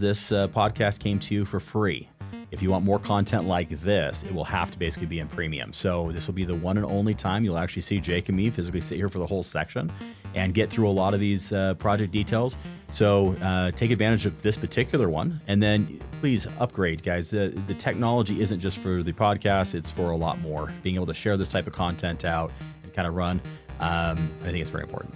This podcast came to you for free. If you want more content like this, it will have to basically be in premium. So this will be the one and only time you'll actually see Jake and me physically sit here for the whole section and get through a lot of these project details. So take advantage of this particular one, and then please upgrade, guys. The technology isn't just for the podcast, it's for a lot more. Being able to share this type of content out and kind of run, I think it's very important.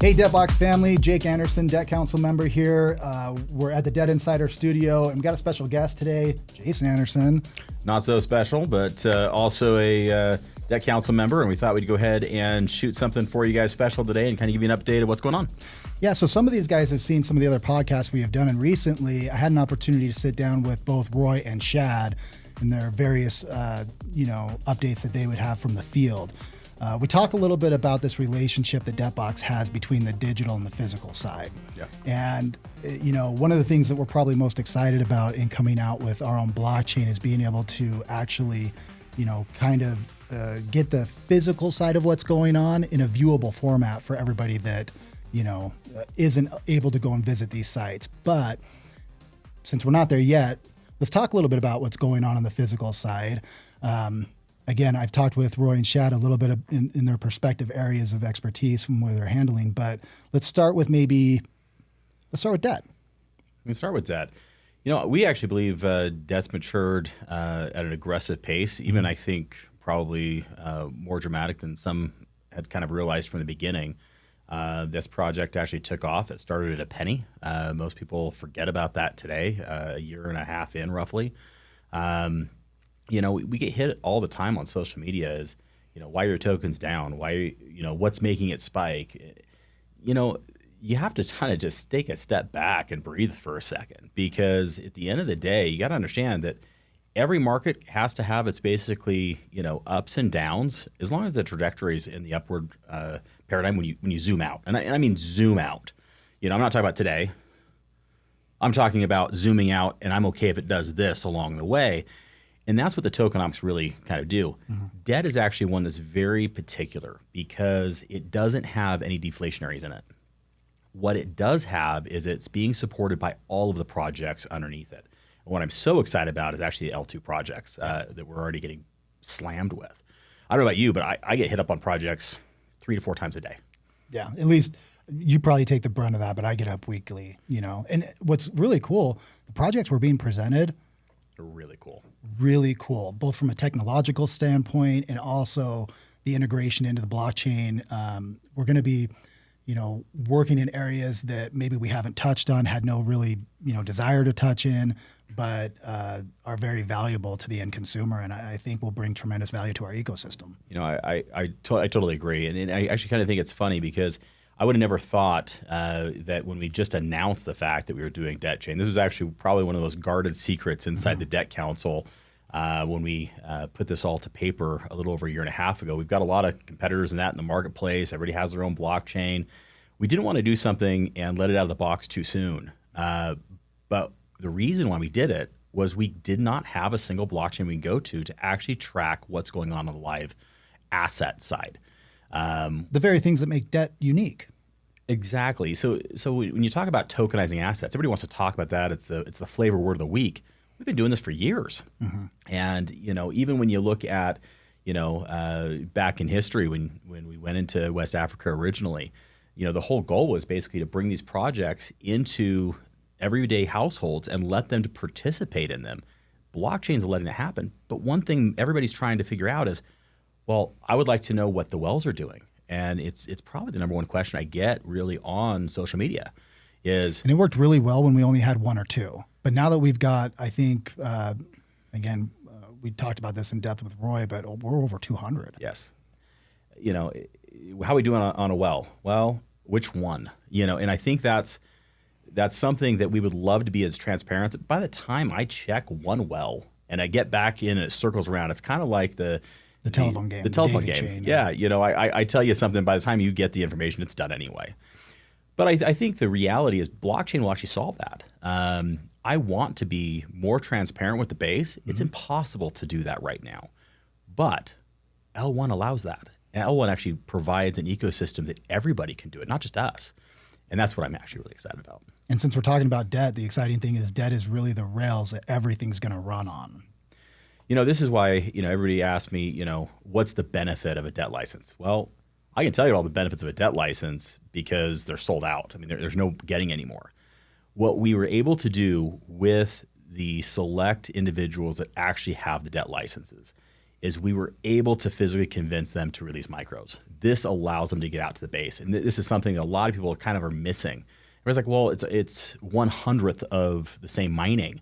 Hey, debtbox family, Jake Anderson, Debt Council member here. We're at the Debt Insider studio, and we got a special guest today, Jason Anderson. Not so special, but also a Debt Council member, and we thought we'd go ahead and shoot something for you guys special today and kind of give you an update of what's going on. Yeah, so some of these guys have seen some of the other podcasts we have done, and recently I had an opportunity to sit down with both Roy and Shad in their various updates that they would have from the field. We talk a little bit about this relationship that debtbox has between the digital and the physical side. Yeah. And, one of the things that we're probably most excited about in coming out with our own blockchain is being able to actually, get the physical side of what's going on in a viewable format for everybody that, isn't able to go and visit these sites. But since we're not there yet, let's talk a little bit about what's going on the physical side. Again, I've talked with Roy and Shad a little bit in their respective areas of expertise from where they're handling, but let's start with debt. We can start with debt. We actually believe debt's matured at an aggressive pace, even I think probably more dramatic than some had kind of realized from the beginning. This project actually took off. It started at a penny. Most people forget about that today, a year and a half in roughly. We get hit all the time on social media is, why are your tokens down? Why, what's making it spike? You have to kind of just take a step back and breathe for a second, because at the end of the day, you got to understand that every market has to have its basically, ups and downs, as long as the trajectory is in the upward paradigm when you zoom out. And I mean zoom out. I'm not talking about today. I'm talking about zooming out, and I'm okay if it does this along the way. And that's what the tokenomics really kind of do. Mm-hmm. Debt is actually one that's very particular because it doesn't have any deflationaries in it. What it does have is it's being supported by all of the projects underneath it. And what I'm so excited about is actually the L2 projects that we're already getting slammed with. I don't know about you, but I get hit up on projects 3 to 4 times a day. Yeah, at least you probably take the brunt of that, but I get up weekly, And what's really cool, the projects were being presented. They're really cool. Really cool, both from a technological standpoint and also the integration into the blockchain. We're going to be, working in areas that maybe we haven't touched on, had no really, desire to touch in, but are very valuable to the end consumer, and I think will bring tremendous value to our ecosystem. I totally agree, and I actually kind of think it's funny because I would have never thought that when we just announced the fact that we were doing debt chain, this was actually probably one of those guarded secrets inside the Debt Council when we put this all to paper a little over a year and a half ago. We've got a lot of competitors in the marketplace. Everybody has their own blockchain. We didn't want to do something and let it out of the box too soon. But the reason why we did it was we did not have a single blockchain we can go to actually track what's going on the live asset side. The very things that make debt unique. Exactly. So when you talk about tokenizing assets, everybody wants to talk about that. It's the flavor word of the week. We've been doing this for years. Mm-hmm. And, even when you look at, back in history when we went into West Africa originally, the whole goal was basically to bring these projects into everyday households and let them to participate in them. Blockchains are letting it happen. But one thing everybody's trying to figure out is, well, I would like to know what the wells are doing. And it's probably the number one question I get really on social media is... And it worked really well when we only had 1 or 2. But now that we've got, I think, we talked about this in depth with Roy, but we're over 200. Yes. How are we doing on a well? Well, which one? And I think that's something that we would love to be as transparent. By the time I check one well and I get back in and it circles around, it's kind of like the telephone game. The telephone game. Yeah. I tell you something, by the time you get the information, it's done anyway. But I think the reality is blockchain will actually solve that. I want to be more transparent with the base. It's impossible to do that right now. But L1 allows that. And L1 actually provides an ecosystem that everybody can do it, not just us. And that's what I'm actually really excited about. And since we're talking about debt, the exciting thing is debt is really the rails that everything's going to run on. This is why, everybody asks me, what's the benefit of a debt license? Well, I can tell you all the benefits of a debt license because they're sold out. I mean, there's no getting anymore. What we were able to do with the select individuals that actually have the debt licenses is we were able to physically convince them to release micros. This allows them to get out to the base. And this is something that a lot of people kind of are missing. Everyone's like, well, it's 1/100th of the same mining.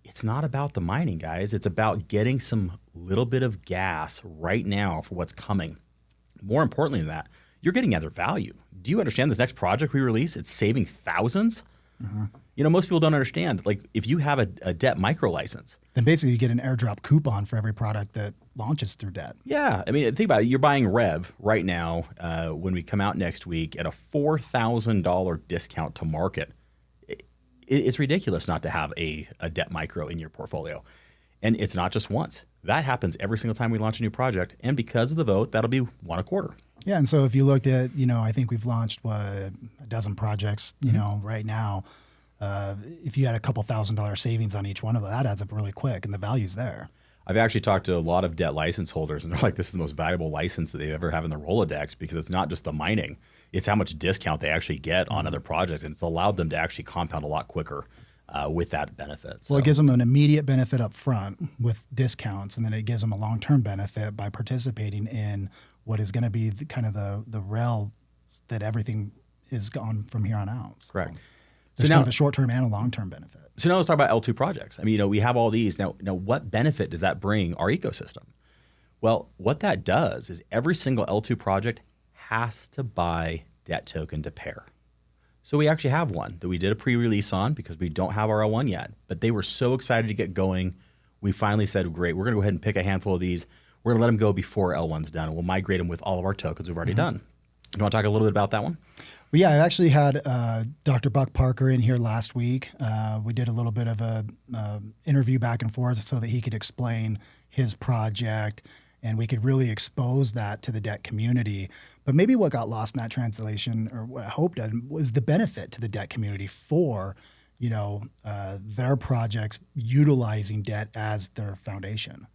It's not about the mining, guys. It's about getting some little bit of gas right now for what's coming. More importantly than that, you're getting other value. Do you understand this next project we release? It's saving thousands. Mm-hmm. Most people don't understand. Like, if you have a debt micro license, then basically you get an airdrop coupon for every product that launches through debt. Yeah. I mean, think about it. You're buying Rev right now when we come out next week at a $4,000 discount to market. It's ridiculous not to have a debt micro in your portfolio. And it's not just once. That happens every single time we launch a new project. And because of the vote, that'll be 1 a quarter. Yeah. And so if you looked at, I think we've launched a dozen projects, right now. If you had a couple $1,000 savings on each one of them, that adds up really quick, and the value's there. I've actually talked to a lot of debt license holders, and they're like, this is the most valuable license that they ever have in their Rolodex because it's not just the mining. It's how much discount they actually get on other projects, and it's allowed them to actually compound a lot quicker with that benefit. Well, it gives them an immediate benefit up front with discounts, and then it gives them a long-term benefit by participating in what is going to be the rail that everything is gone from here on out. So correct. There's kind of a short-term and a long-term benefit. So now let's talk about L2 projects. I mean, we have all these. Now, what benefit does that bring our ecosystem? Well, what that does is every single L2 project has to buy debt token to pair. So we actually have one that we did a pre-release on because we don't have our L1 yet. But they were so excited to get going. We finally said, great, we're going to go ahead and pick a handful of these. We're going to let them go before L1's done. And we'll migrate them with all of our tokens we've already done. You want to talk a little bit about that one? Well, yeah, I actually had Dr. Buck Parker in here last week. We did a little bit of a interview back and forth so that he could explain his project and we could really expose that to the debt community. But maybe what got lost in that translation, or what I hoped was the benefit to the debt community for, their projects utilizing debt as their foundation.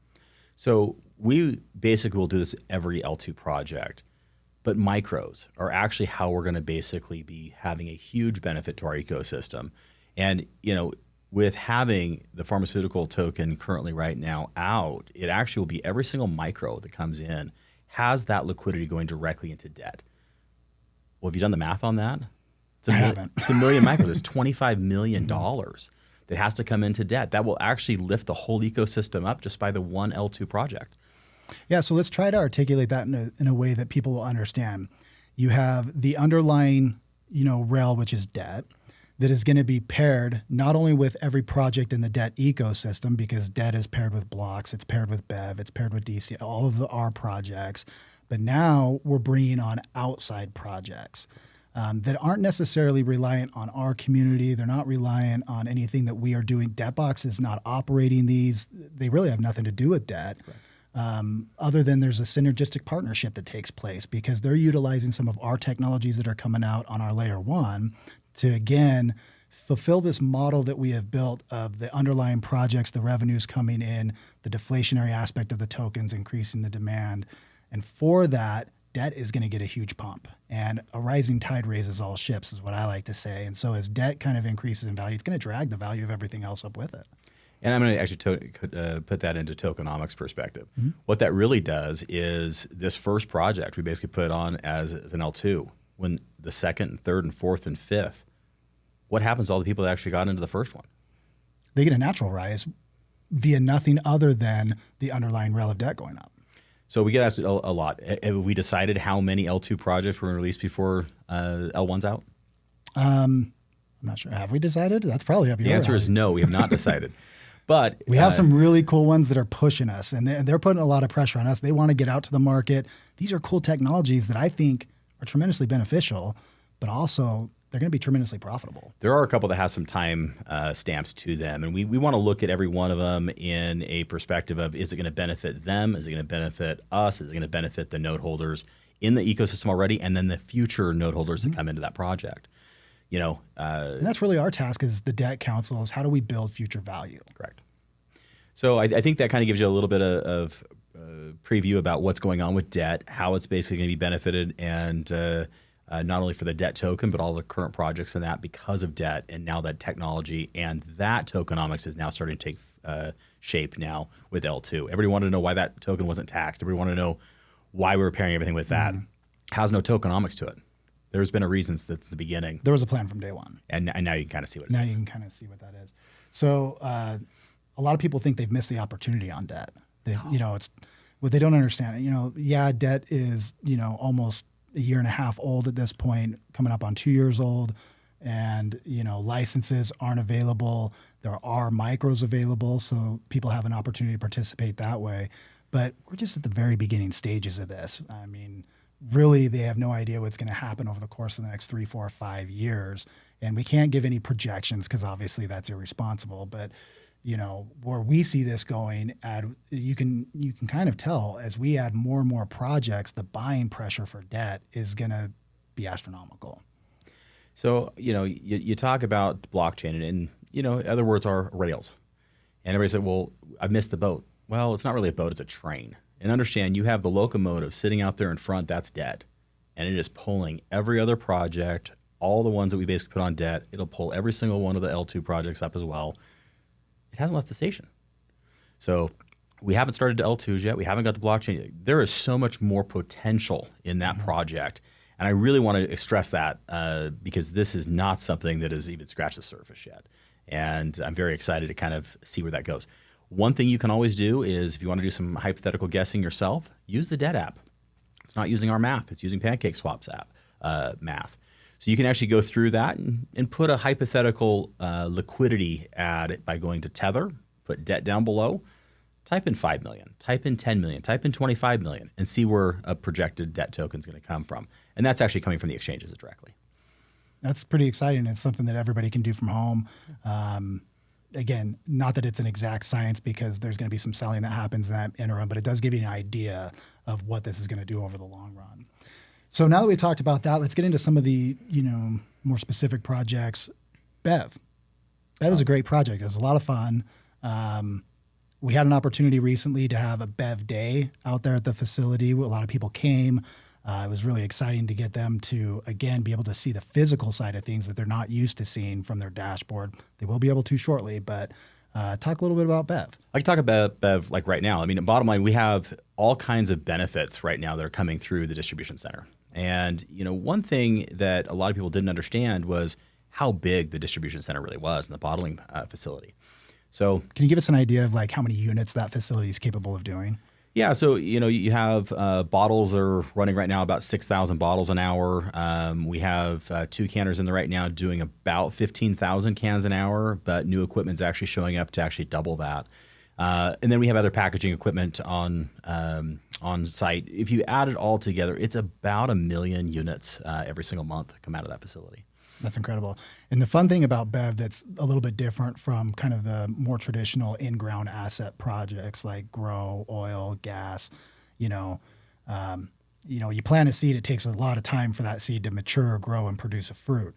So we basically will do this every L2 project. But micros are actually how we're going to basically be having a huge benefit to our ecosystem. And, with having the pharmaceutical token currently right now out, it actually will be every single micro that comes in has that liquidity going directly into debt. Well, have you done the math on that? I haven't. It's 1 million micros. It's $25 million that has to come into debt. That will actually lift the whole ecosystem up just by the one L2 project. Yeah, so let's try to articulate that in a way that people will understand. You have the underlying, rail, which is debt, that is going to be paired not only with every project in the debt ecosystem, because debt is paired with blox, it's paired with BEV, it's paired with DC, all of our projects, but now we're bringing on outside projects that aren't necessarily reliant on our community. They're not reliant on anything that we are doing. Debtbox is not operating these. They really have nothing to do with debt. Right. Other than there's a synergistic partnership that takes place because they're utilizing some of our technologies that are coming out on our layer one to, again, fulfill this model that we have built of the underlying projects, the revenues coming in, the deflationary aspect of the tokens, increasing the demand. And for that, debt is going to get a huge pump. And a rising tide raises all ships is what I like to say. And so as debt kind of increases in value, it's going to drag the value of everything else up with it. And I'm going to actually put that into tokenomics perspective. Mm-hmm. What that really does is this first project we basically put on as an L2. When the second, and third, and fourth, and fifth, what happens to all the people that actually got into the first one? They get a natural rise via nothing other than the underlying rail of debt going up. So we get asked a lot. Have we decided how many L2 projects we're going to release before L1's out? I'm not sure. Have we decided? That's probably up your The answer is no, we have not decided. But we have some really cool ones that are pushing us, and they're putting a lot of pressure on us. They want to get out to the market. These are cool technologies that I think are tremendously beneficial, but also they're going to be tremendously profitable. There are a couple that have some time stamps to them, and we want to look at every one of them in a perspective of, is it going to benefit them? Is it going to benefit us? Is it going to benefit the node holders in the ecosystem already, and then the future node holders that come into that project? And that's really our task as the debt council, is how do we build future value? Correct. So I think that kind of gives you a little bit of preview about what's going on with debt, how it's basically going to be benefited, and not only for the debt token, but all the current projects and that because of debt, and now that technology and that tokenomics is now starting to take shape now with L2. Everybody wanted to know why that token wasn't taxed. Everybody wanted to know why we were pairing everything with that. Has no tokenomics to it. There's been a reason since the beginning. There was a plan from day one. And now you can kind of see what it is. Now you can kind of see what that is. So a lot of people think they've missed the opportunity on debt. It's what they don't understand. Debt is, almost a year and a half old at this point, coming up on 2 years old. And, licenses aren't available. There are micros available, so people have an opportunity to participate that way. But we're just at the very beginning stages of this. I mean, really, they have no idea what's going to happen over the course of the next 3, 4, 5 years. And we can't give any projections because obviously that's irresponsible. But, where we see this going, you can kind of tell as we add more and more projects, the buying pressure for debt is going to be astronomical. So, you talk about blockchain and other words are rails. And everybody said, well, I missed the boat. Well, it's not really a boat, it's a train. And understand you have the locomotive sitting out there in front, that's debt. And it is pulling every other project, all the ones that we basically put on debt. It'll pull every single one of the L2 projects up as well. It hasn't left the station. So we haven't started L2s yet. We haven't got the blockchain yet. There is so much more potential in that project. And I really want to stress that because this is not something that has even scratched the surface yet. And I'm very excited to kind of see where that goes. One thing you can always do is if you want to do some hypothetical guessing yourself, use the debt app. It's not using our math. It's using PancakeSwap's app math. So you can actually go through that and put a hypothetical liquidity ad by going to Tether, put debt down below, type in 5 million, type in 10 million, type in 25 million, and see where a projected debt token is going to come from. And that's actually coming from the exchanges directly. That's pretty exciting. It's something that everybody can do from home. Again, not that it's an exact science because there's going to be some selling that happens in that interim, but it does give you an idea of what this is going to do over the long run. So now that we've talked about that, let's get into some of the more specific projects. Bev is a great project. It was a lot of fun. We had an opportunity recently to have a Bev day out there at the facility. A lot of people came. It was really exciting to get them to, again, be able to see the physical side of things that they're not used to seeing from their dashboard. They will be able to shortly, but talk a little bit about Bev. I can talk about Bev like right now. I mean, bottom line, we have all kinds of benefits right now that are coming through the distribution center. And, one thing that a lot of people didn't understand was how big the distribution center really was in the bottling facility. So can you give us an idea of like how many units that facility is capable of doing? Yeah, so you have bottles are running right now about 6,000 bottles an hour. We have 2 canners in there right now doing about 15,000 cans an hour, but new equipment's actually showing up to actually double that. And then we have other packaging equipment on site. If you add it all together, it's about 1 million units every single month come out of that facility. That's incredible. And the fun thing about Bev that's a little bit different from kind of the more traditional in-ground asset projects like grow, oil, gas, you plant a seed, it takes a lot of time for that seed to mature, grow, and produce a fruit.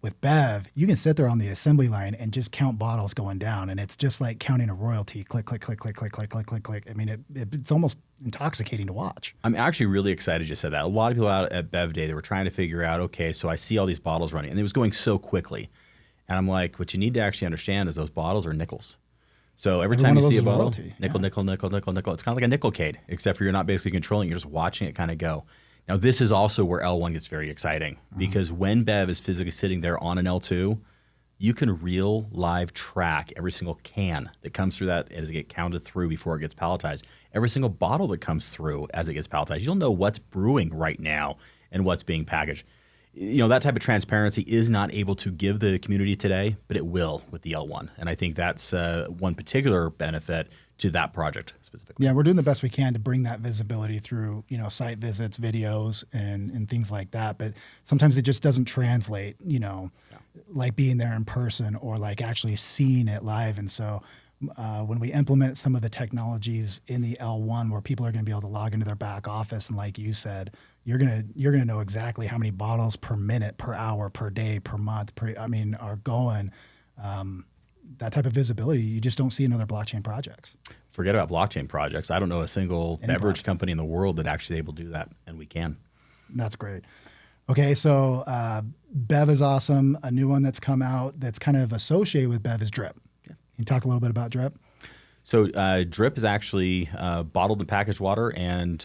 With Bev, you can sit there on the assembly line and just count bottles going down, and it's just like counting a royalty. Click, click, click, click, click, click, click, click, click. I mean, it's almost intoxicating to watch. I'm actually really excited you said that. A lot of people out at Bev Day, they were trying to figure out, okay, so I see all these bottles running, and it was going so quickly. And I'm like, what you need to actually understand is those bottles are nickels. So every time you see a bottle, royalty. Nickel, nickel, nickel, nickel, nickel. It's kind of like a nickelcade, except for you're not basically controlling, you're just watching it kind of go. Now, this is also where L1 gets very exciting because when Bev is physically sitting there on an L2, you can real live track every single can that comes through that as it gets counted through before it gets palletized. Every single bottle that comes through as it gets palletized. You'll know what's brewing right now and what's being packaged. That type of transparency is not able to give the community today, but it will with the L1. And I think that's one particular benefit to that project specifically. Yeah, we're doing the best we can to bring that visibility through, site visits, videos, and things like that. But sometimes it just doesn't translate, like being there in person or like actually seeing it live. And so when we implement some of the technologies in the L1 where people are going to be able to log into their back office, and like you said, you're gonna know exactly how many bottles per minute, per hour, per day, per month, are going. That type of visibility, you just don't see in other blockchain projects. Forget about blockchain projects. I don't know a single beverage company in the world that actually is able to do that, and we can. That's great. Okay, so Bev is awesome. A new one that's come out that's kind of associated with Bev is Drip. Yeah. Can you talk a little bit about Drip? So Drip is actually bottled and packaged water and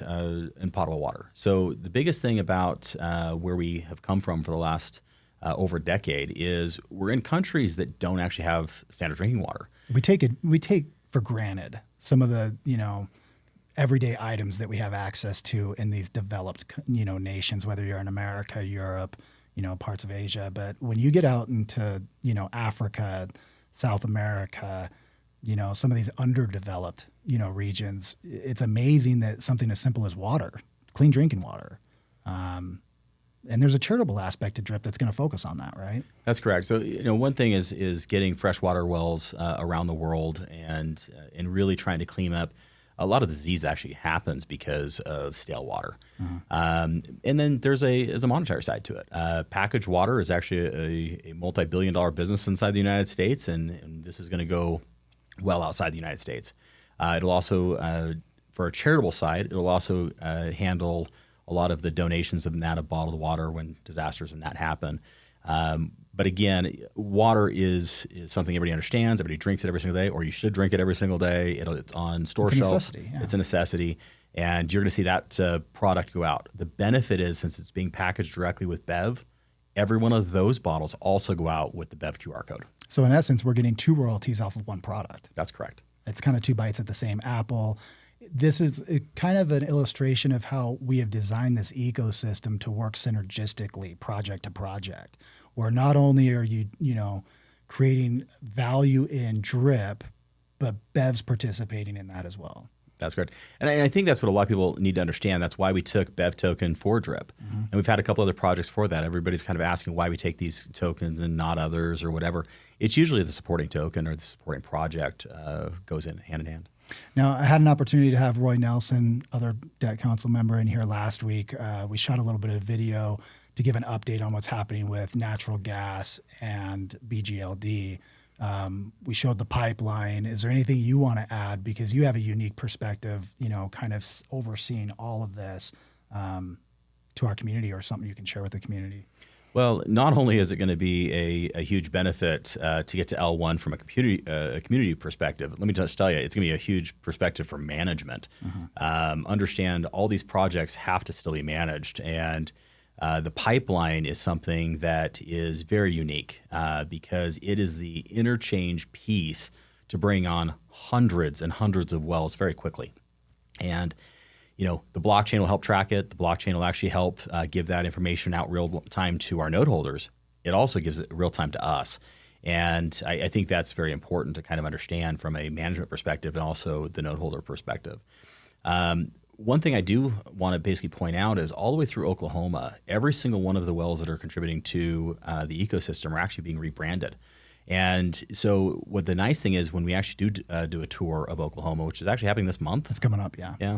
potable water. So the biggest thing about where we have come from for the last over a decade is we're in countries that don't actually have standard drinking water. We take for granted some of the everyday items that we have access to in these developed nations, whether you're in America, Europe, parts of Asia. But when you get out into Africa, South America, some of these underdeveloped regions, it's amazing that something as simple as water, clean drinking water. And there's a charitable aspect to Drip that's going to focus on that, right? That's correct. So, one thing is getting freshwater wells around the world and really trying to clean up. A lot of disease actually happens because of stale water. And then there's a monetary side to it. Packaged water is actually a multi-billion-dollar business inside the United States, and this is going to go well outside the United States. It'll also, for a charitable side, it'll also handle a lot of the donations of bottled water when disasters and that happen. But again, water is something everybody understands. Everybody drinks it every single day, or you should drink it every single day. It's on store shelves. It's a necessity. Yeah. It's a necessity, and you're going to see that product go out. The benefit is, since it's being packaged directly with Bev, every one of those bottles also go out with the Bev QR code. So in essence, we're getting 2 royalties off of one product. That's correct. It's kind of 2 bites at the same apple. This is kind of an illustration of how we have designed this ecosystem to work synergistically, project to project, where not only are you, creating value in Drip, but Bev's participating in that as well. That's correct. And I think that's what a lot of people need to understand. That's why we took Bev token for Drip. And we've had a couple other projects for that. Everybody's kind of asking why we take these tokens and not others or whatever. It's usually the supporting token or the supporting project goes in hand in hand. Now, I had an opportunity to have Roy Nelson, other debt council member, in here last week. We shot a little bit of video to give an update on what's happening with natural gas and BGLD. We showed the pipeline. Is there anything you want to add? Because you have a unique perspective, kind of overseeing all of this to our community, or something you can share with the community. Well, not only is it going to be a huge benefit to get to L1 from a community perspective, let me just tell you, it's going to be a huge perspective for management. Understand all these projects have to still be managed, and the pipeline is something that is very unique because it is the interchange piece to bring on hundreds and hundreds of wells very quickly. And the blockchain will help track it. The blockchain will actually help give that information out real time to our node holders. It also gives it real time to us. And I think that's very important to kind of understand from a management perspective and also the node holder perspective. One thing I do want to basically point out is all the way through Oklahoma, every single one of the wells that are contributing to the ecosystem are actually being rebranded. And so what the nice thing is when we actually do a tour of Oklahoma, which is actually happening this month. It's coming up, yeah. Yeah.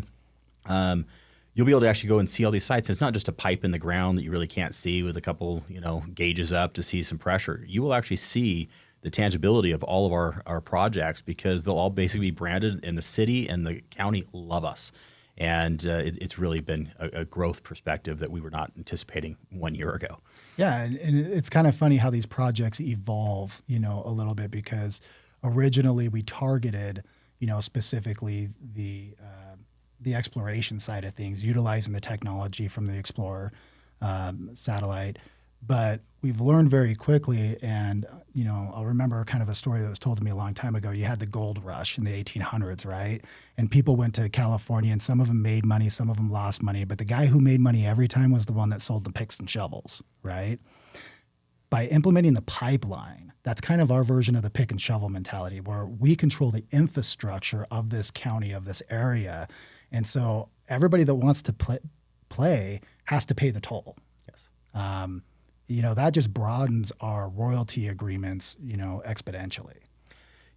You'll be able to actually go and see all these sites. It's not just a pipe in the ground that you really can't see with a couple, gauges up to see some pressure. You will actually see the tangibility of all of our projects because they'll all basically be branded, and the city and the county love us. And it's really been a growth perspective that we were not anticipating 1 year ago. Yeah, and it's kind of funny how these projects evolve, a little bit, because originally we targeted, specifically the exploration side of things, utilizing the technology from the XPLR satellite. But we've learned very quickly, and I'll remember kind of a story that was told to me a long time ago. You had the gold rush in the 1800s, right? And people went to California, and some of them made money, some of them lost money. But the guy who made money every time was the one that sold the picks and shovels, right? by implementing the pipeline, that's kind of our version of the pick and shovel mentality, where we control the infrastructure of this county, of this area. And so everybody that wants to play has to pay the toll. Yes. That just broadens our royalty agreements, exponentially.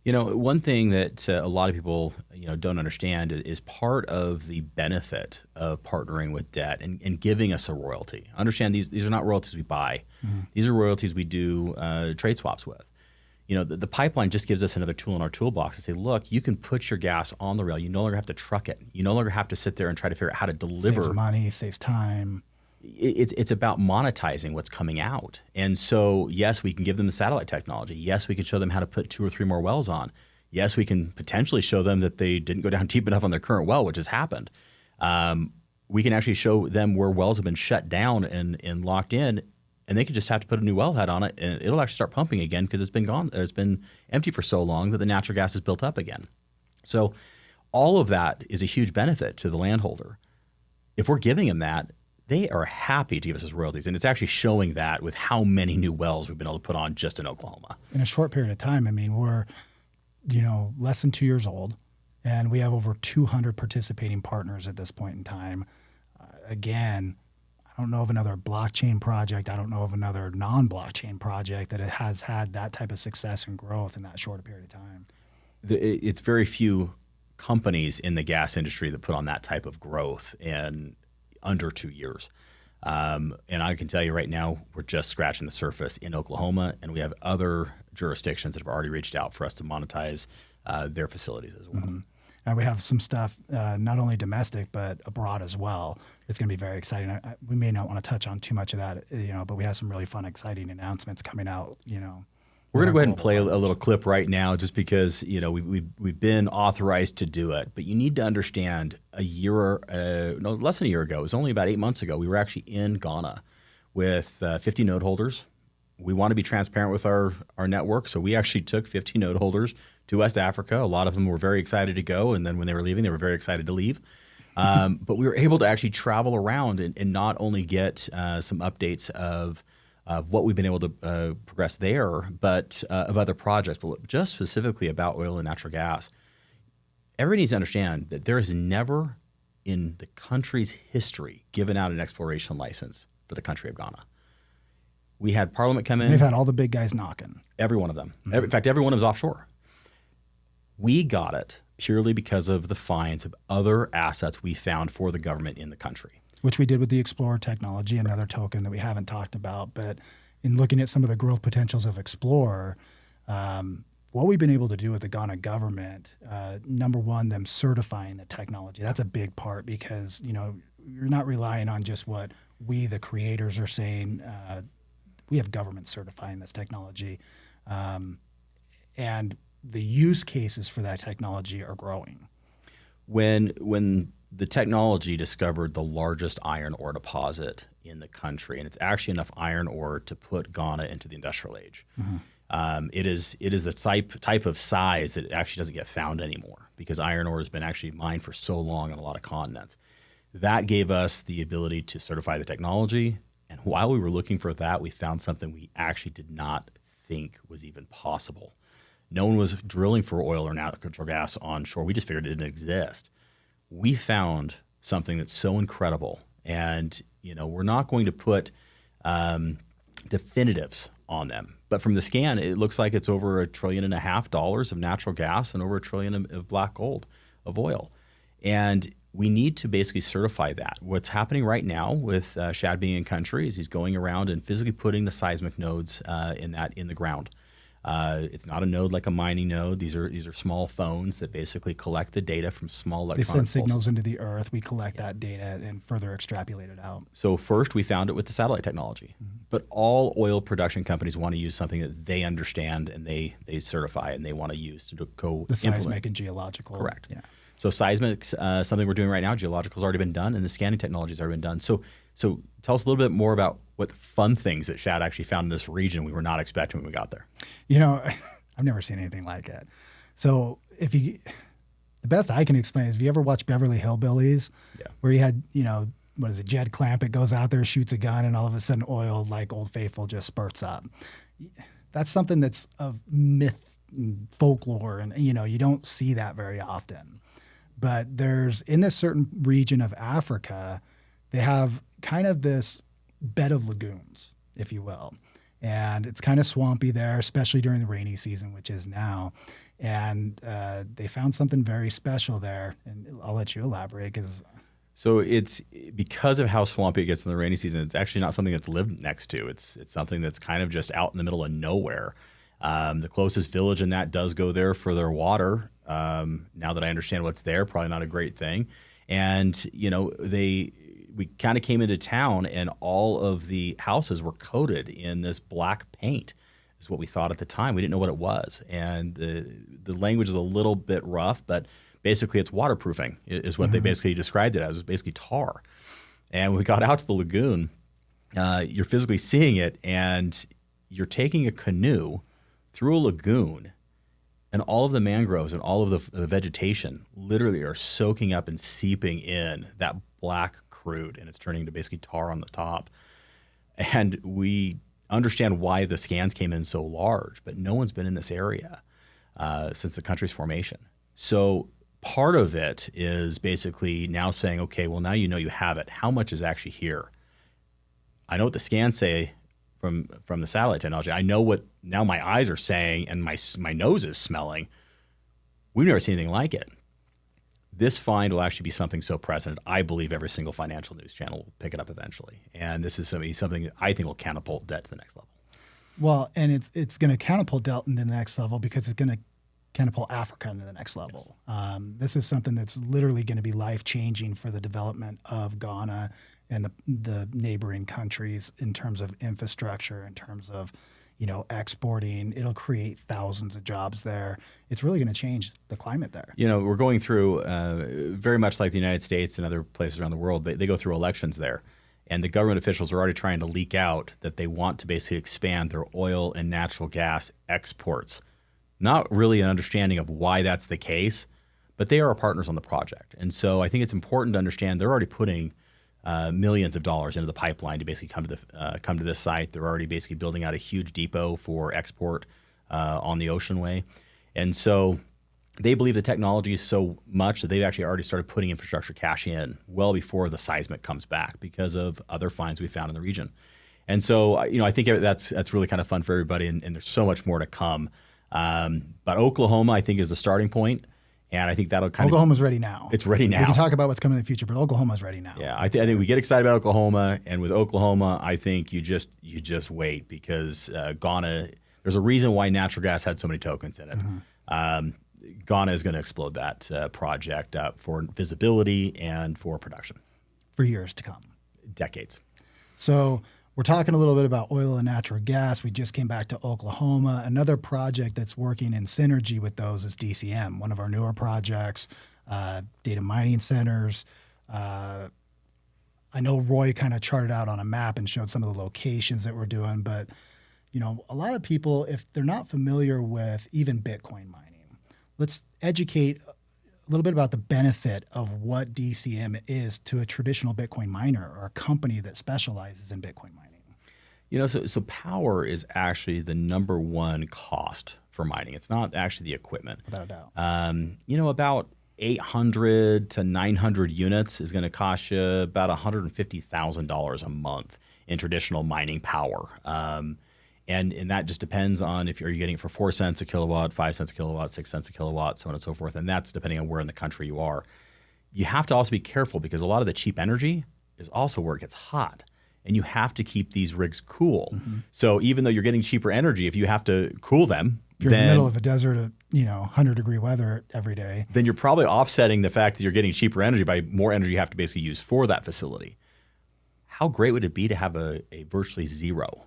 One thing that a lot of people, don't understand is part of the benefit of partnering with debt and giving us a royalty. Understand these are not royalties we buy. Mm-hmm. These are royalties we do trade swaps with. The pipeline just gives us another tool in our toolbox to say, look, you can put your gas on the rail. You no longer have to truck it. You no longer have to sit there and try to figure out how to deliver. Saves money, saves time. It's about monetizing what's coming out. And so, yes, we can give them the satellite technology. Yes, we can show them how to put 2 or 3 more wells on. Yes, we can potentially show them that they didn't go down deep enough on their current well, which has happened. We can actually show them where wells have been shut down and locked in, and they could just have to put a new wellhead on it, and it'll actually start pumping again because it's been empty for so long that the natural gas is built up again. So all of that is a huge benefit to the landholder. If we're giving them that, they are happy to give us those royalties. And it's actually showing that with how many new wells we've been able to put on just in Oklahoma. In a short period of time, we're, less than 2 years old, and we have over 200 participating partners at this point in time. Again, I don't know of another blockchain project. I don't know of another non-blockchain project that has had that type of success and growth in that short period of time. It's very few companies in the gas industry that put on that type of growth in under 2 years. And I can tell you right now, we're just scratching the surface in Oklahoma, and we have other jurisdictions that have already reached out for us to monetize their facilities as well. Mm-hmm. And we have some stuff, not only domestic, but abroad as well. It's going to be very exciting. We may not want to touch on too much of that, but we have some really fun, exciting announcements coming out, We're going to go ahead and play a little clip right now just because, we've been authorized to do it. But you need to understand less than a year ago, it was only about 8 months ago, we were actually in Ghana with 50 node holders. We want to be transparent with our network, so we actually took 50 node holders to West Africa. A lot of them were very excited to go, and then when they were leaving, they were very excited to leave. But we were able to actually travel around and not only get some updates of what we've been able to progress there, but of other projects, but just specifically about oil and natural gas. Everybody needs to understand that there has never in the country's history given out an exploration license for the country of Ghana. We had Parliament come in. They've had all the big guys knocking. Every one of them. Mm-hmm. In fact, every one of them is offshore. We got it purely because of the finds of other assets we found for the government in the country. Which we did with the XPLR technology, another token that we haven't talked about. But in looking at some of the growth potentials of XPLR, what we've been able to do with the Ghana government, number one, them certifying the technology. That's a big part because, you're not relying on just what we, the creators, are saying. We have government certifying this technology. And the use cases for that technology are growing. When the technology discovered the largest iron ore deposit in the country, and it's actually enough iron ore to put Ghana into the industrial age. Mm-hmm. It is a type of size that actually doesn't get found anymore because iron ore has been actually mined for so long on a lot of continents. That gave us the ability to certify the technology, and while we were looking for that, we found something we actually did not think was even possible. No one was drilling for oil or natural gas onshore. We just figured it didn't exist. We found something that's so incredible, and we're not going to put definitives on them. But from the scan, it looks like it's over $1.5 trillion of natural gas and over $1 trillion of black gold of oil. And we need to basically certify that. What's happening right now with Shad being in country is he's going around and physically putting the seismic nodes in the ground. It's not a node like a mining node. These are small phones that basically collect the data from small electronic They send signals pulses into the earth. We collect that data and further extrapolate it out. So first we found it with the satellite technology. Mm-hmm. But all oil production companies want to use something that they understand and they certify and they want to use to go the implement. seismic and geological. Correct. Yeah. So seismic's something we're doing right now. Geological's already been done, and the scanning technology's already been done. So tell us a little bit more about what fun things that Shad actually found in this region we were not expecting when we got there. I've never seen anything like it. So the best I can explain is, if you ever watch Beverly Hillbillies, where you had, what is it, Jed Clampett goes out there, shoots a gun, and all of a sudden oil like Old Faithful just spurts up. That's something that's of myth and folklore, and you don't see that very often. But there's, in this certain region of Africa, they have kind of this bed of lagoons, if you will. And it's kind of swampy there, especially during the rainy season, which is now. And they found something very special there. And I'll let you elaborate. So it's because of how swampy it gets in the rainy season, it's actually not something that's lived next to. It's something that's kind of just out in the middle of nowhere. The closest village in that does go there for their water. Now that I understand what's there, probably not a great thing. And, we kind of came into town and all of the houses were coated in this black paint is what we thought at the time. We didn't know what it was. And the language is a little bit rough, but basically it's waterproofing is what they basically described it as. It was basically tar. And when we got out to the lagoon, you're physically seeing it and you're taking a canoe through a lagoon, and all of the mangroves and all of the vegetation literally are soaking up and seeping in that black crude, and it's turning to basically tar on the top. And we understand why the scans came in so large, but no one's been in this area since the country's formation. So part of it is basically now saying, okay, well, now you have it. How much is actually here? I know what the scans say from the satellite technology. I know what now my eyes are saying and my nose is smelling. We've never seen anything like it. This find will actually be something so present, I believe every single financial news channel will pick it up eventually. And this is something that I think will catapult debt to the next level. Well, and it's going to catapult debt into the next level because it's going to catapult Africa into the next level. Yes. This is something that's literally going to be life-changing for the development of Ghana and the neighboring countries in terms of infrastructure, in terms of, exporting. It'll create thousands of jobs there. It's really going to change the climate there. We're going through, very much like the United States and other places around the world, they go through elections there. And the government officials are already trying to leak out that they want to basically expand their oil and natural gas exports. Not really an understanding of why that's the case, but they are our partners on the project. And so I think it's important to understand they're already putting millions of dollars into the pipeline to basically come to this site. They're already basically building out a huge depot for export on the Oceanway. And so they believe the technology is so much that they've actually already started putting infrastructure cash in well before the seismic comes back because of other finds we found in the region. And so, I think that's really kind of fun for everybody, and there's so much more to come. But Oklahoma, I think, is the starting point. And I think that'll Oklahoma's ready now. It's ready now. We can talk about what's coming in the future, but Oklahoma's ready now. Yeah, I think we get excited about Oklahoma, and with Oklahoma, I think you just wait because Ghana. There's a reason why natural gas had so many tokens in it. Mm-hmm. Ghana is going to explode that project up for visibility and for production for years to come, decades. So we're talking a little bit about oil and natural gas. We just came back to Oklahoma. Another project that's working in synergy with those is DCM, one of our newer projects, data mining centers. I know Roy kind of charted out on a map and showed some of the locations that we're doing, but a lot of people, if they're not familiar with even Bitcoin mining, let's educate a little bit about the benefit of what DCM is to a traditional Bitcoin miner or a company that specializes in Bitcoin mining. So power is actually the number one cost for mining. It's not actually the equipment. Without a doubt. About 800 to 900 units is going to cost you about $150,000 a month in traditional mining power. And that just depends on if you're getting it for 4 cents a kilowatt, 5 cents a kilowatt, 6 cents a kilowatt, so on and so forth. And that's depending on where in the country you are. You have to also be careful because a lot of the cheap energy is also where it gets hot. And you have to keep these rigs cool. Mm-hmm. So even though you're getting cheaper energy, if you have to cool them, if you're in the middle of a desert at 100-degree weather every day, then you're probably offsetting the fact that you're getting cheaper energy by more energy you have to basically use for that facility. How great would it be to have a virtually zero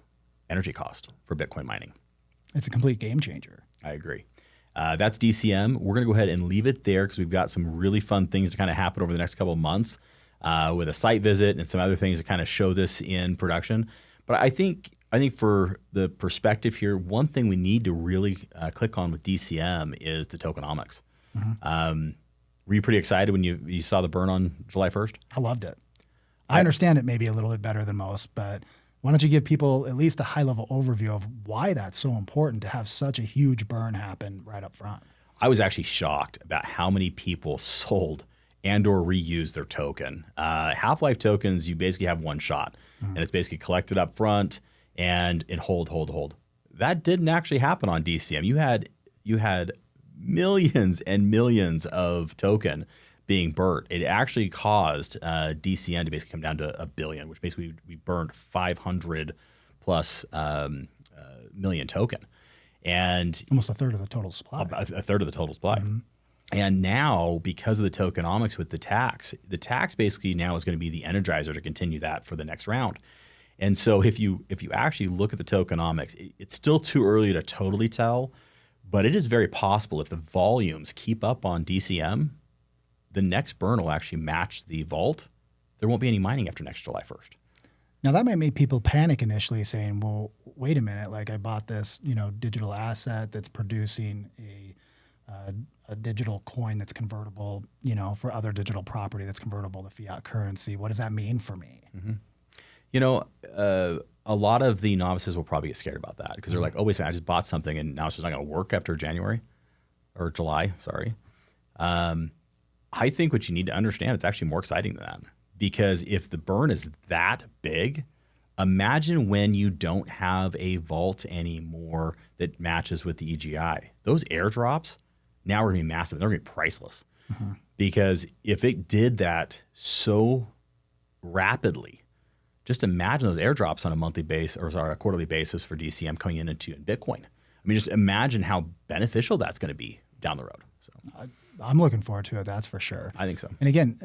energy cost for Bitcoin mining? It's a complete game changer. I agree. That's DCM. We're going to go ahead and leave it there because we've got some really fun things to kind of happen over the next couple of months with a site visit and some other things to kind of show this in production. But I think for the perspective here, one thing we need to really click on with DCM is the tokenomics. Mm-hmm. Were you pretty excited when you saw the burn on July 1st? I loved it. I understand it maybe a little bit better than most, but why don't you give people at least a high-level overview of why that's so important to have such a huge burn happen right up front? I was actually shocked about how many people sold and or reused their token. Half-life tokens, you basically have one shot, and it's basically collected up front and hold. That didn't actually happen on DCM. You had millions and millions of token being burnt. It actually caused DCM to basically come down to $1 billion, which basically we burned 500 plus million token. And almost a third of the total supply. A third of the total supply. And now, because of the tokenomics with the tax basically now is going to be the energizer to continue that for the next round. And so if you actually look at the tokenomics, it's still too early to totally tell, but it is very possible if the volumes keep up on DCM, the next burn will actually match the vault. There won't be any mining after next July 1st. Now that might make people panic initially, saying, well, wait a minute, like I bought this, digital asset that's producing a digital coin that's convertible, for other digital property that's convertible to fiat currency. What does that mean for me? A lot of the novices will probably get scared about that because they're like, oh, wait a second, I just bought something and now it's just not going to work after January or July, sorry. I think what you need to understand, it's actually more exciting than that. Because if the burn is that big, imagine when you don't have a vault anymore that matches with the EGI. Those airdrops now are going to be massive. They're going to be priceless. Because if it did that so rapidly, just imagine those airdrops on a monthly basis or a quarterly basis for DCM coming in Bitcoin. I mean, just imagine how beneficial that's going to be down the road. So I'm looking forward to it. That's for sure. I think so. And again,